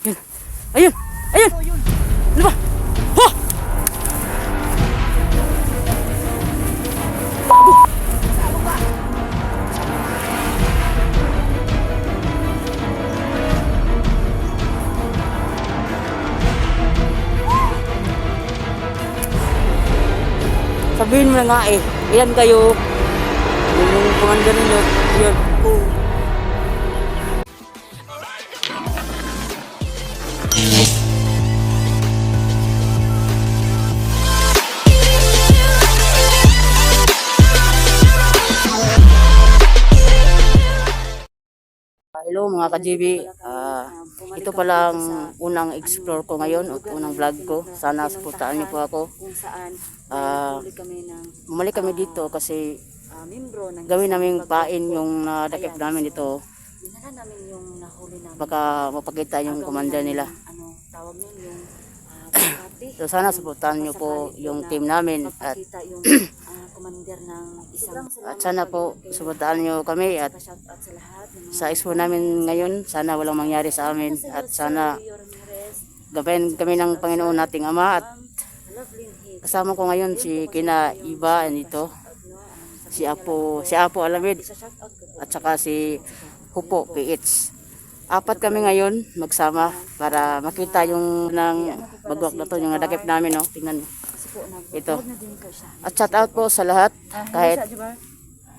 Ayun. Ayun. Ayun. Ano ba? Ho! Sabihin mo na nga eh. Ilan kayo? Yung commander ninyo. Yun. Hello mga ka-GB, ito palang unang explore ko ngayon o unang vlog ko. Sana suportahan niyo po ako. Bumalik kami dito kasi gawin namin pain yung nadakip namin dito. Baka mapakita yung commander nila. So sana suportahan niyo po yung team namin at sana po suportahan niyo kami at sa expo namin ngayon, sana walang mangyari sa amin at sana gabayan kami ng Panginoon nating Ama at kasama ko ngayon si Kina Iba nito, si Apo Alamid at saka si Hupo PH. Apat kami ngayon magsama para makita yung ng bagwak na to, yung nadakip namin, no? Tingnan mo. Ito. At shout out po sa lahat kahit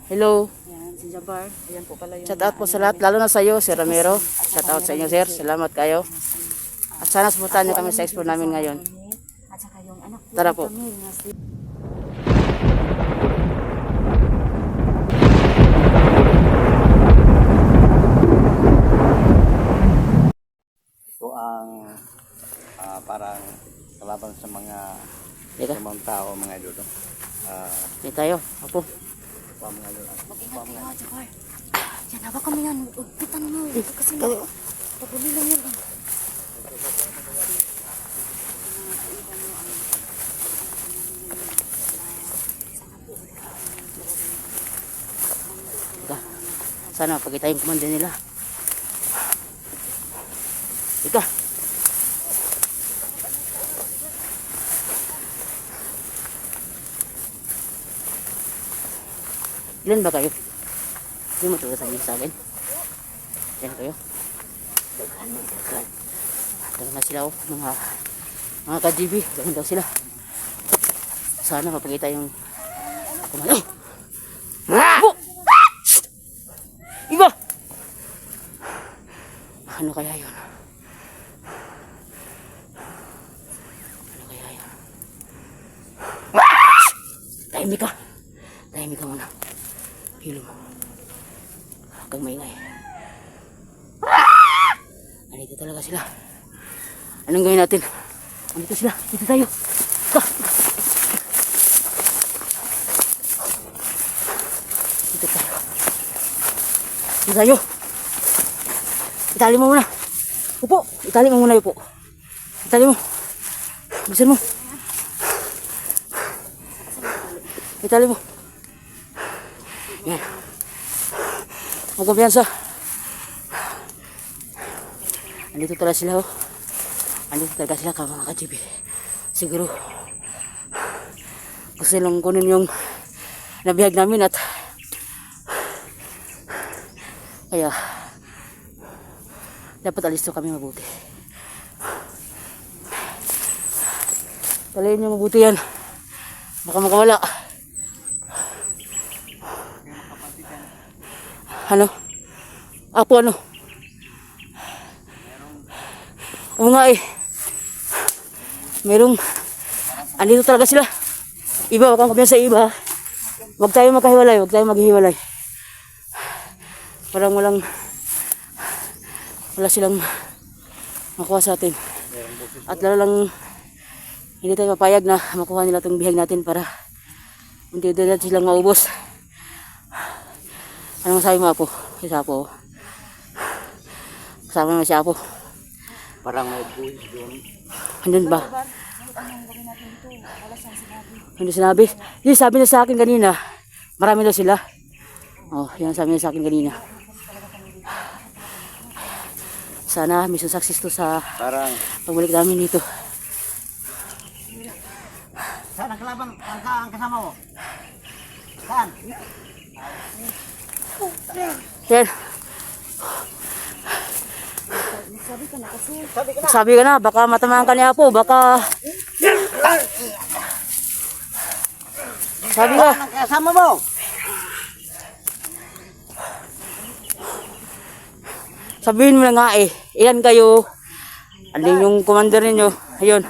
hello. Si Jabar, ayan po pala yung Shout out po sa lahat, lalo na sa iyo, Sir Ramiro. Shout out sa inyo, sir. Salamat kayo. At sana suportahan niyo kami sa expo namin ngayon. at saka yung anak po. Tara po. Ito ang parang kalaban sa mga Teka, tao, mga idol. hindi tayo. Apo. Mga idol. Mag-ingat kayo mga Jabar. Yan, hawak kami yan. Ugpitan mo. Ito kasi paguli lang yan. Teka. Sana pagkita yung kumanda nila. Teka. Ilan ba kayo? Hindi mo tulad sabihin sa akin. Ilan kayo? Ganun na sila, oh. Mga ka-GB. Ganun daw sila. Sana mapakita yung kumanda. Oh! Iba! Ano kaya yun? Ano kaya yun? Tahimik ka. Tahimik ka muna. Hilo mo. Huwag maingay. Andito talaga sila. Anong gawin natin? Andito sila. Dito tayo. Ka! Dito tayo. Dito tayo. Itali mo muna. Upo. Itali mo muna, upo. Itali mo. Bisan mo. Itali mo. Yan. Huwag kumpiyansa. Andito talaga sila, oh. Andito talaga sila, mga ka-GB. Siguro gusto nilang kunin yung nabihag namin at kaya dapat alisto kami mabuti. Talayin nyo mabuti yan. Baka makawala. Ano? Apo ano? Oo nga eh. Merong andito talaga sila. Iba, wag kang kumpiyansa sa iba. Huwag tayo magkahiwalay, huwag tayo maghihiwalay. Parang wala silang makuha sa atin. At lalo lang hindi tayo papayag na makuha nila itong bihag natin para hindi na silang maubos. Anong masabi mo, Apo? Si Apo. Kasama mo si Apo. Parang may buhay doon. Andun ba? Hindi sinabi. Hindi, sabi na sa akin kanina. Marami daw sila. Oh, yan sabi niya sa akin kanina. sana mission success to sa Parang, pagbalik namin dito. saan ang kalabang, ang kasama mo? Saan? Yan. Sabi ka na, baka matamaan ka niya po, baka... Sabi ka. Ang kasama mo? Sabihin mo na nga eh, ilan kayo? Andin yung commander ninyo. Ayun.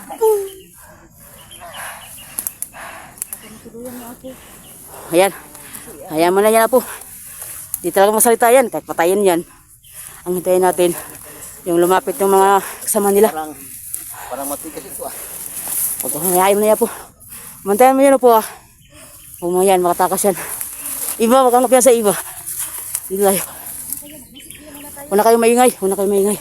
Ayan. Ayan mo na yan po. Di talaga masalita yan, kahit patayin yan. Ang hintayin natin, yung lumapit ng mga kasama nila. Parang matigas ito ah. Huwag kang hayain mo na yan po. Mantayan mo yan po ah. Huwag mo yan, makatakas yan. Iba, wag kang lapihan sa iba. Dito tayo. Una kayo maingay, una kayo maingay.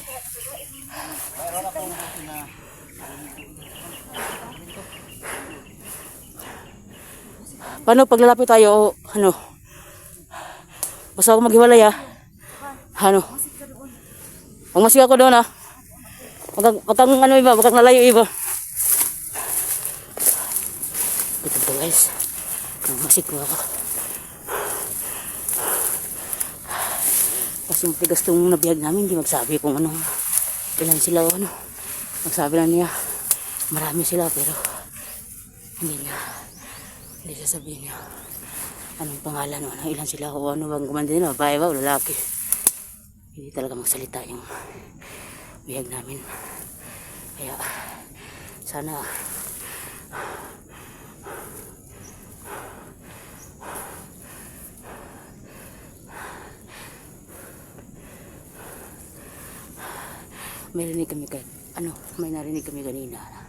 Paano paglalapit tayo o ano? Basta ako maghiwalay ah. Ano? Huwag masig ako doon ah. Wag kang ano iba, wag kang lalayo iba. Ito po guys. Masig ko ako. Kasi matigas itong nabihag namin, hindi magsabi kung ano, ilan sila o ano. Magsabi lang niya, marami sila pero hindi sasabihin niya anong pangalan o ano, ilan sila o ano bang kumanda nila, babae ba o lalaki. Hindi talaga magsalita yung bihag namin. Kaya sana may narinig kami kanina na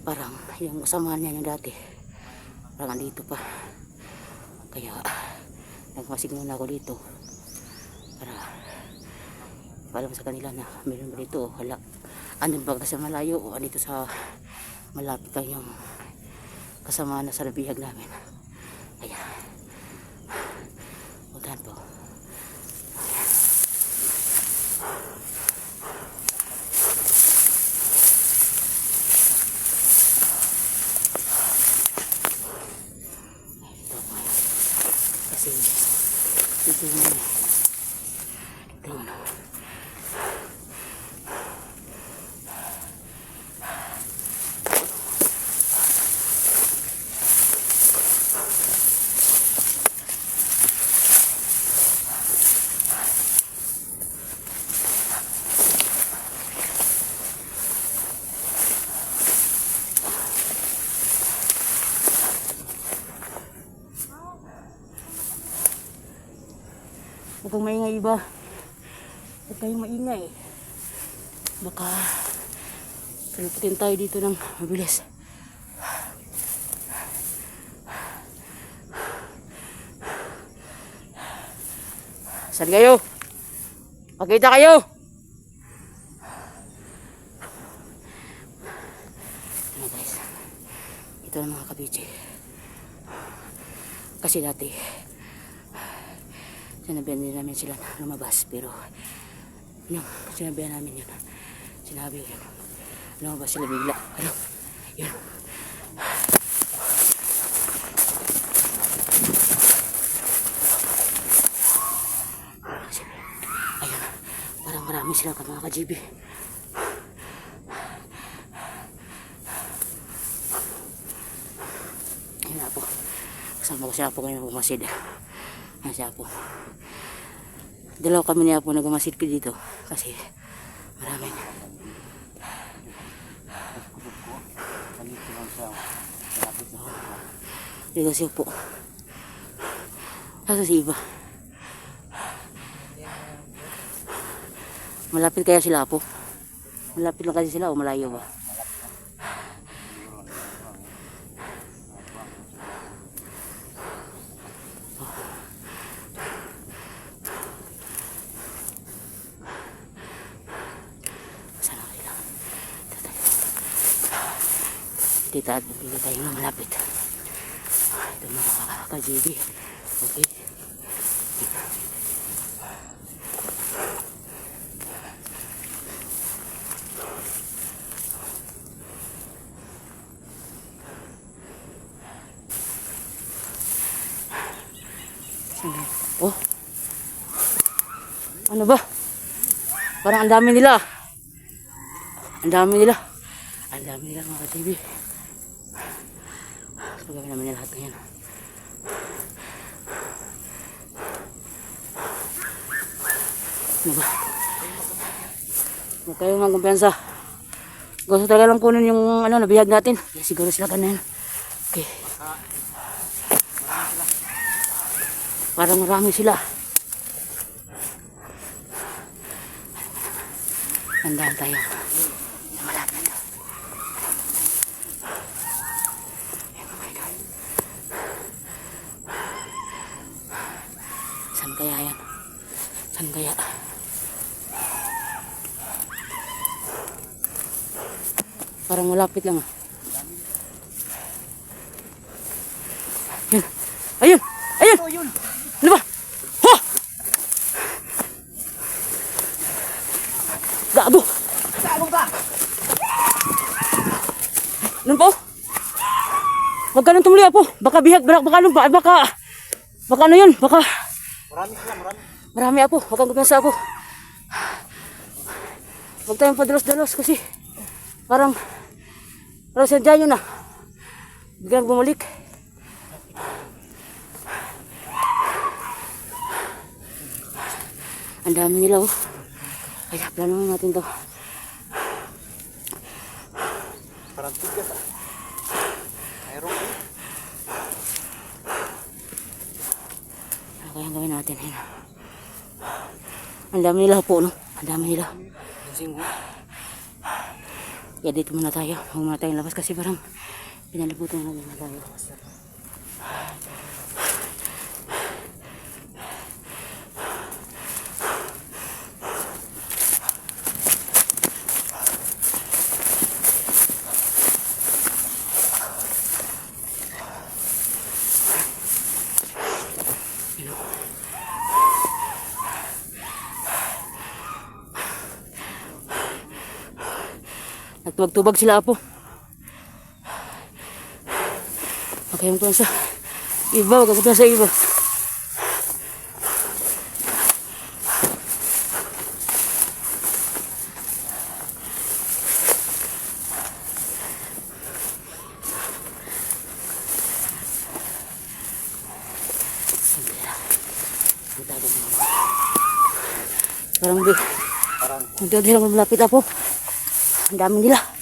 parang yung kasamahan niya yung dati parang andito pa, kaya nagmasig muna ako dito para paalam sa kanila na meron ba dito o wala, andun ba sa malayo o andito sa malapit lang yung kasama na sa nabihag namin. Kaya puntahan po. Ito yung huwag kang maingay iba. Huwag kayong maingay. Baka salutin tayo dito ng mabilis. Saan kayo? Pakita kayo! Ano guys? Ito na mga kabichi. Kasi dati sinabihan din namin sila na lumabas, pero yung sinabihan namin yun, sinabi yun, lumabas sila bigla. Ano? Yun. Ayun. Parang marami sila mga ka-GB. Ayun na po. Kasama ko siya po ngayon bumasid. Ayan siya po. Dalawa kami niya po nagmasid ko dito kasi maraming dito siya po. Kaso si iba malapit kaya sila po, malapit lang kasi sila o malayo ba? Dito tayo na malapit. Ito mga ka-GB. Okay. Oh. Ano ba? Parang ang dami nila. Ang dami nila. Ang dami nila mga ka-TV. So gawin naman nila lahat ngayon. Ano ba? Huwag kayong magkumpiyansa. Gusto talaga lang kunin yung ano, nabihag natin. Okay, siguro sila ka na yan. Okay. Parang marami sila. Tandaan tayo. Malapit. Oh my God. Saan kaya yan? Saan kaya? Parang malapit lang ah. Yun. Ayun! Ayun! Ano ba? Ho! Gago! Gago ka! Ano po? Huwag ka nang tumuli po. Baka bihag, baka lumpa, baka ano yun, baka Marami sila, marami. marami po. Huwag kang kumpiyansa po. Huwag tayong padalos-dalos kasi parang sadya yun ah. Biglang bumalik. Ang dami nila oh. Kaya plano natin to. Parang tigas ah. Mayroon ko. Ano kaya gawin natin? Ayun. Ang dami nila po no. Ang dami nila. Kaya dito muna tayo. Huwag muna tayong labas kasi parang pinalibutan na muna tayo. Nagtubag-tubag sila po. Okay, yung sa iba, wag ako sa iba. Parang hindi lang malapit po. Ang dami nila.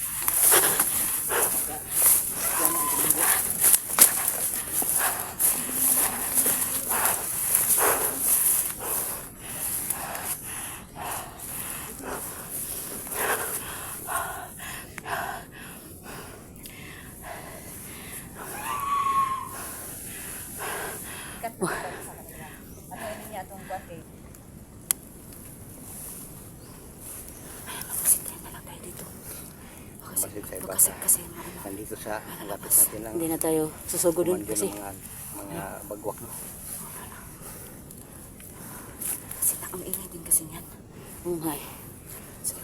Kasi Nandito sa lapit natin lang. hindi na tayo susugod dun kasi mga bagwak no. Kasi ang ingay din kasi niyan. Ingay.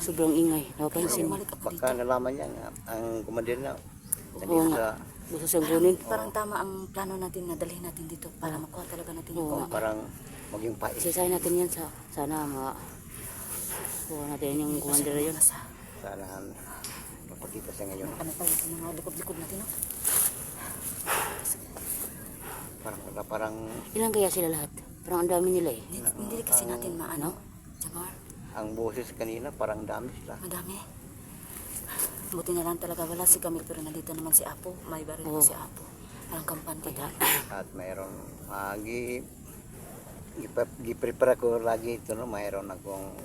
Sobrang ingay. Napapansin mo. Baka nalaman niya nga ang kumandir na Oo nandito nga. sa Gusto siyang kunin. Parang tama ang plano natin na dalhin natin dito para makuha talaga natin yung Oo. kuha. parang maging pais. Sisayin natin yan sana kuha natin yung commander na yun. Sana mapakita siya ngayon. Ano tayo sa mga likod-likod natin, no? Parang Ilan kaya sila lahat? Parang ang dami nila eh. Hindi kasi natin maano. Jabar, ang boses kanina parang dami sila. madami. Buti na lang talaga wala si Camille pero nandito naman si Apo. May baril Oo. po si Apo. Parang kampante. At mayroon gi-prepare ko lagi ito no, mayroon akong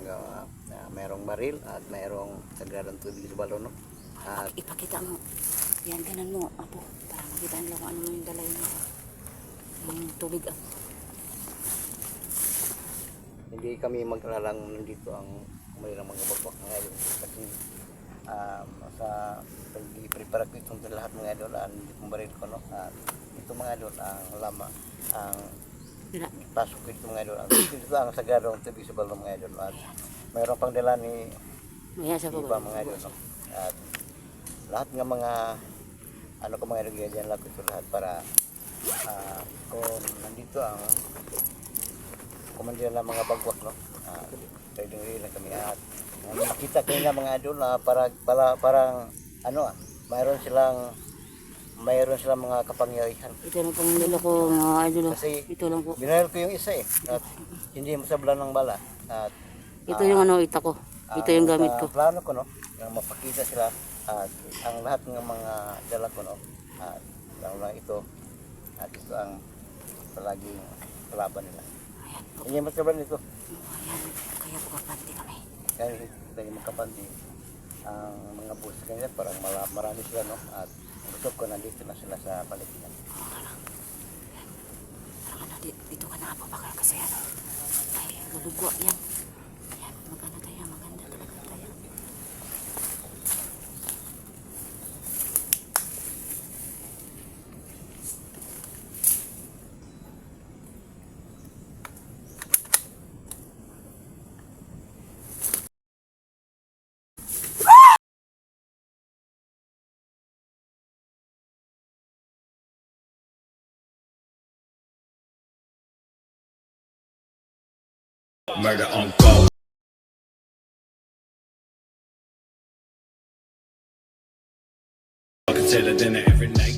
mayroong baril at mayroong sagradang tubig sa balon no. At Ipakita mo. Yan, ganan mo, Apo. Para makita nila kung ano mo yung dalay mo. Yung tubig, Apo. hindi kami mag-alalang nandito ang mayroong mga bagbak mga idol kasi sa pag-prepare ko itong lahat mga idol ang baril ko no. At ito mga idol ang lama ang Wala. pasok ko ito mga idol. Ito ang sagradong tubig sa balon mga idol. At mayroon pang dala ni Maya sa iba mga idol no? At lahat ng mga ano ko mga idol, ganyan lang ko ito lahat para kung nandito ang kumandiyan ng mga bagwak, no? Pwedeng rin na kami at makita kayo nga mga idol na parang ano mayroon silang mga kapangyarihan. Ito na pong dala ko mga idol. Kasi Ito lang po. binayal ko yung isa at hindi masablan ng bala. At Ito yung ano, ita ko. Ito yung gamit ko. plano ko, no, na mapakita sila at ang lahat ng mga dala ko, no, at lang ito at ito ang palaging kalaban nila. Hindi masablan ito. Ayan, kaya po kapante kami. Kaya lagi magkapandi ang mga boss kanila parang marami sila, no, at gusto ko nandito na sila sa paligiran. Parang ano, dito ka na po baka kasi ano. Ay, lulugwa yan. Ayan, maganda tayo, maganda talaga tayo. Murder on call. Consider dinner every night.